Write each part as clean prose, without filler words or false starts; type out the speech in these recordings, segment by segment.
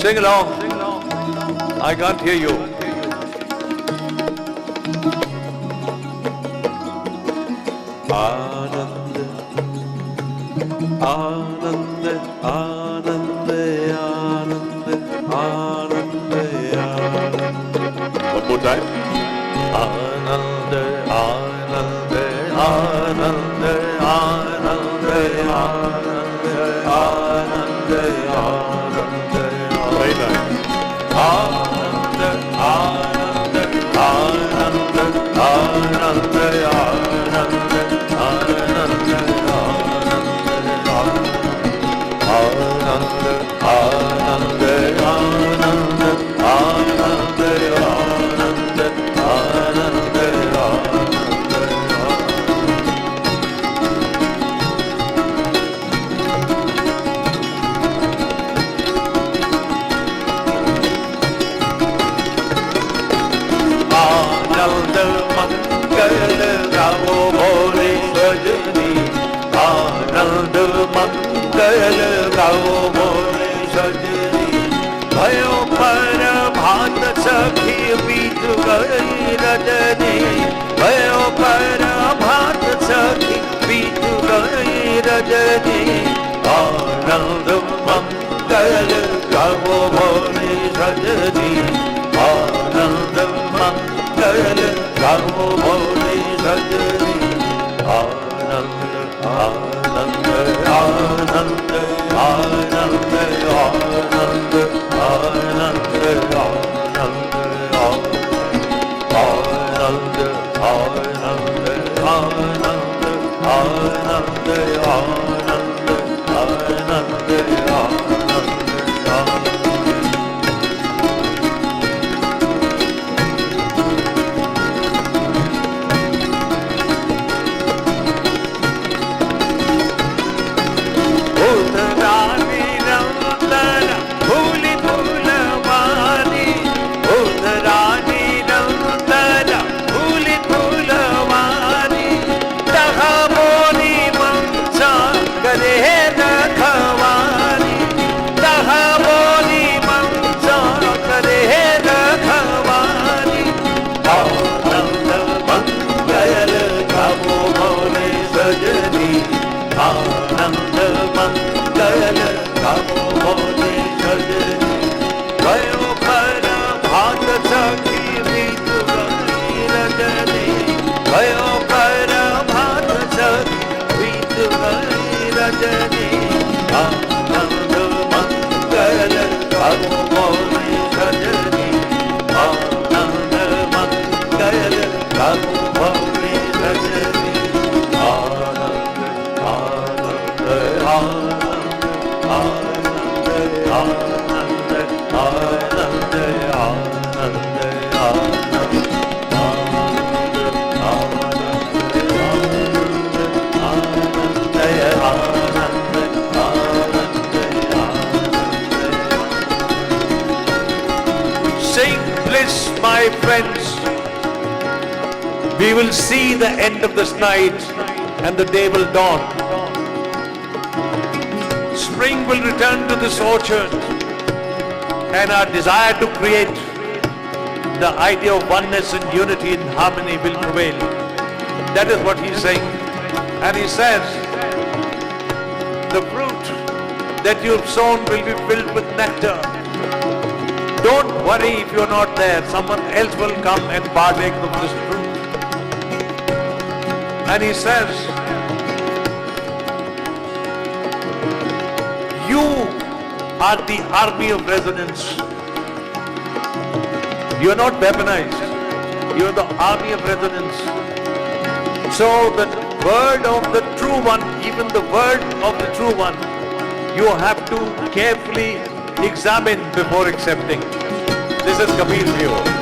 Sing along. I can't hear you. Anand, Anand, Anand, Anand, Anand, Anand. One more time. Anand, Anand, Anand, Anand, Anand, Anand, Anand. Very nice. Anand, Anand, Anand, Anand, मंगल गाओ बोले सजनी भयो पर भात सखी बीत गई रजनी भयो पर भात सखी बीत गई रजनी आनंद मंगल गाओ बोले सजनी आनंद मंगल गाओ बोले सजनी Anand Anand Anand Anand Anand Anand Anand Anand Anand Anand Anand Anand My friends, we will see the end of this night and the day will dawn. Spring will return to this orchard and our desire to create the idea of oneness and unity and harmony will prevail. That is what he's saying. And he says, the fruit that you've sown will be filled with nectar. Don't worry if you're not there. Someone else will come and partake of this fruit. And he says, you are the army of resonance. You are not weaponized. You are the army of resonance. So the word of the true one, even the word of the true one, you have to carefully examine before accepting. This is Kabir's view. Look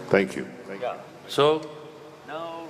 Thank you. So, now